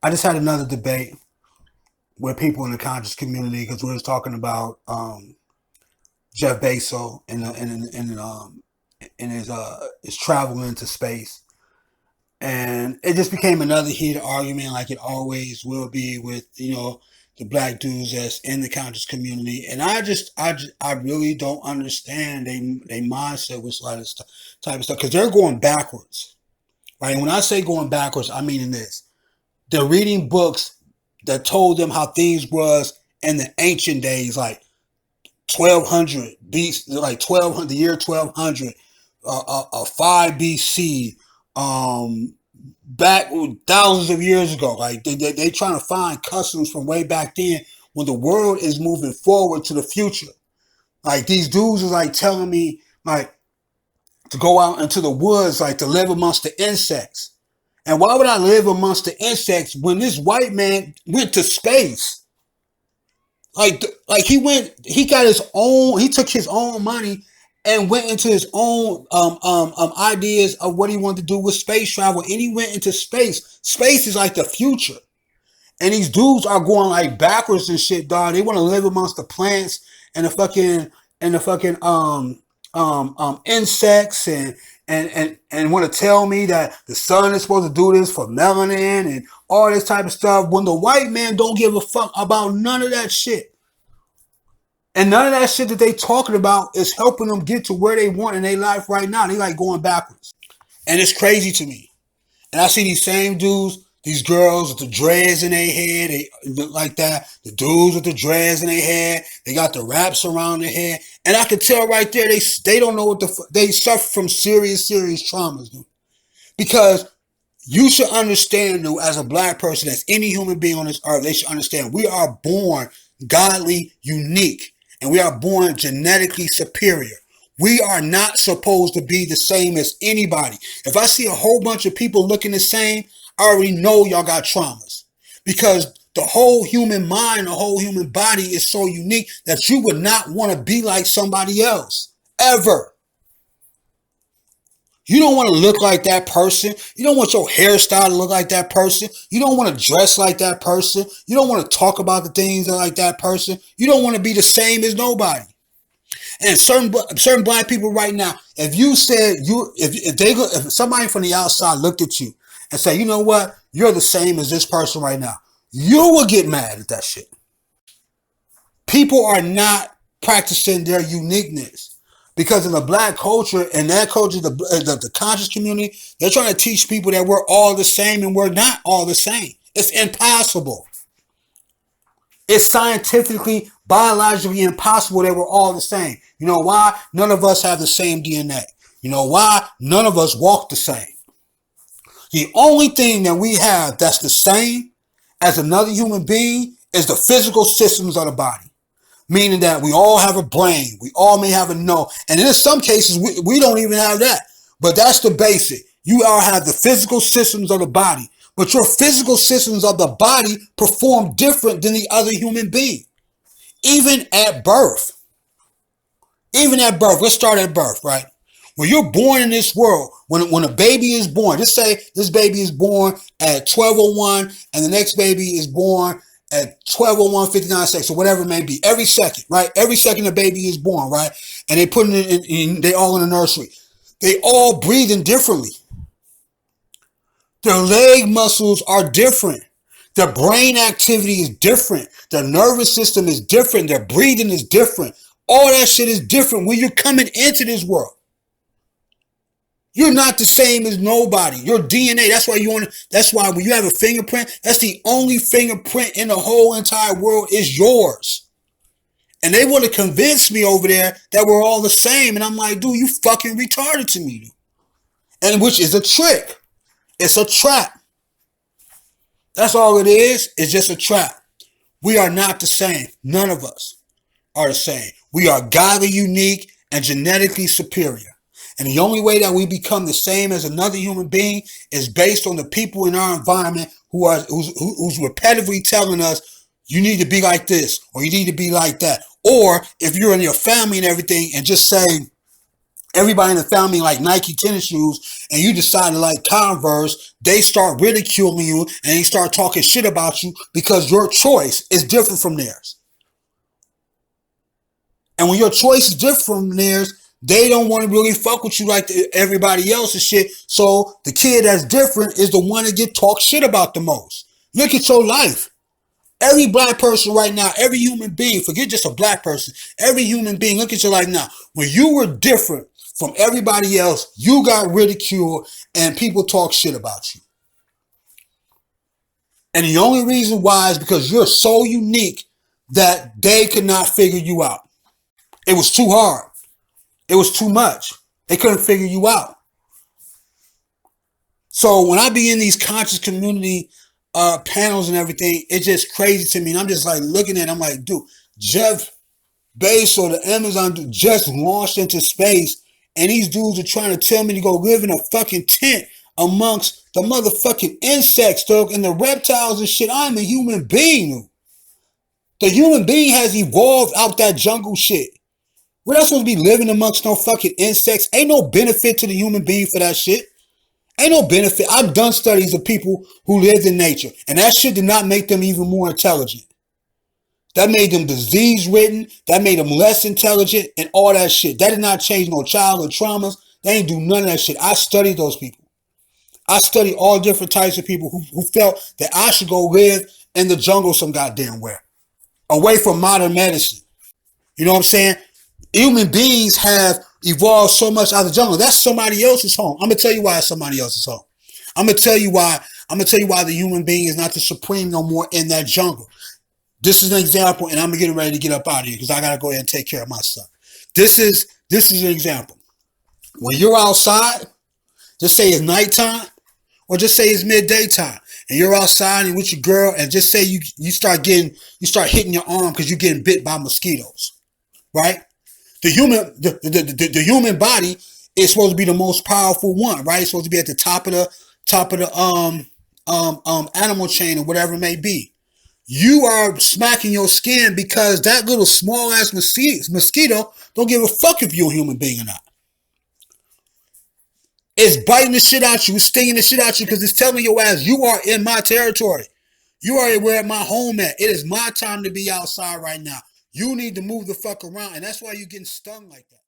I just had another debate with people in the conscious community because we was talking about Jeff Bezos and his travel into space, and it just became another heated argument, like it always will be with the black dudes that's in the conscious community. And I really don't understand they mindset with like this type of stuff because they're going backwards, right? And when I say going backwards, I mean in this: they're reading books that told them how things was in the ancient days, like 1200 BC, like 1200, the year 1200, 5 BC, back thousands of years ago. Like they trying to find customs from way back then when the world is moving forward to the future. Like these dudes is like telling me like to go out into the woods, like to live amongst the insects. And why would I live amongst the insects when this white man went to space? Like he got his own, he took his own money and went into his own ideas of what he wanted to do with space travel, and he went into space. Space is like the future, and these dudes are going like backwards and shit, dog. They want to live amongst the plants and the fucking insects and want to tell me that the sun is supposed to do this for melanin and all this type of stuff when the white man don't give a fuck about none of that shit. And none of that shit that they talking about is helping them get to where they want in their life right now. They like going backwards. And it's crazy to me. And I see these same dudes, these girls with the dreads in their head, they look like that. The dudes with the dreads in their head, they got the wraps around their head. And I can tell right there, they don't know what they suffer from serious traumas, dude. Because you should understand, dude, as a black person, as any human being on this earth, they should understand we are born godly, unique, and we are born genetically superior. We are not supposed to be the same as anybody. If I see a whole bunch of people looking the same, I already know y'all got traumas. Because the whole human mind, the whole human body is so unique that you would not want to be like somebody else. Ever. You don't want to look like that person. You don't want your hairstyle to look like that person. You don't want to dress like that person. You don't want to talk about the things like that person. You don't want to be the same as nobody. And certain black people right now, if you said if somebody from the outside looked at you and said, you know what, you're the same as this person right now, you will get mad at that shit. People are not practicing their uniqueness. Because in the black culture, and that culture, the conscious community, they're trying to teach people that we're all the same, and we're not all the same. It's impossible. It's scientifically, biologically impossible that we're all the same. You know why? None of us have the same DNA. You know why? None of us walk the same. The only thing that we have that's the same as another human being is the physical systems of the body. Meaning that we all have a brain. We all may have a nose. And in some cases, we don't even have that. But that's the basic. You all have the physical systems of the body. But your physical systems of the body perform different than the other human being. Even at birth. Even at birth. Let's start at birth, right? When you're born in this world, when a baby is born, just say this baby is born at 12:01 and the next baby is born at 12:01:59 seconds, or whatever it may be, every second, right? Every second a baby is born, right? And they put it in they all in the nursery. They all breathing differently. Their leg muscles are different. Their brain activity is different. Their nervous system is different. Their breathing is different. All that shit is different when you're coming into this world. You're not the same as nobody. Your DNA, that's why when you have a fingerprint, that's the only fingerprint in the whole entire world is yours. And they want to convince me over there that we're all the same. And I'm like, dude, you fucking retarded to me, dude. And which is a trick. It's a trap. That's all it is. It's just a trap. We are not the same. None of us are the same. We are godly unique and genetically superior. And the only way that we become the same as another human being is based on the people in our environment who's repetitively telling us you need to be like this or you need to be like that. Or if you're in your family and everything and just saying, Everybody in the family like Nike tennis shoes, and you decide to like Converse, they start ridiculing you and they start talking shit about you because your choice is different from theirs. And when your choice is different from theirs, they don't want to really fuck with you like everybody else and shit. So the kid that's different is the one that get talked shit about the most. Look at your life. Every black person right now, every human being, forget just a black person, every human being, look at your life now. When you were different from everybody else, you got ridiculed and people talk shit about you. And the only reason why is because you're so unique that they could not figure you out. It was too hard. It was too much. They couldn't figure you out. So when I be in these conscious community panels and everything, it's just crazy to me. And I'm just like looking at it, I'm like, dude, Jeff Bezos, the Amazon dude, just launched into space. And these dudes are trying to tell me to go live in a fucking tent amongst the motherfucking insects, dog, and the reptiles and shit. I'm a human being. The human being has evolved out that jungle shit. We're not supposed to be living amongst no fucking insects. Ain't no benefit to the human being for that shit. Ain't no benefit. I've done studies of people who lived in nature, and that shit did not make them even more intelligent. That made them disease-ridden. That made them less intelligent and all that shit. That did not change no childhood traumas. They ain't do none of that shit. I studied those people. I studied all different types of people who felt that I should go live in the jungle some goddamn where. Away from modern medicine. You know what I'm saying? Human beings have evolved so much out of the jungle. That's somebody else's home. I'm gonna tell you why it's somebody else's home. I'm gonna tell you why the human being is not the supreme no more in that jungle. This is an example, and I'm getting ready to get up out of here because I gotta go ahead and take care of my son. This is an example. When you're outside, just say it's nighttime, or just say it's midday time, and you're outside and with your girl, and just say you start hitting your arm because you're getting bit by mosquitoes, right? The human body is supposed to be the most powerful one, right? It's supposed to be at the top of the animal chain or whatever it may be. You are smacking your skin because that little small ass mosquito don't give a fuck if you're a human being or not. It's biting the shit out you, it's stinging the shit out you because it's telling your ass you are in my territory. You are where my home at. It is my time to be outside right now. You need to move the fuck around, and that's why you're getting stung like that.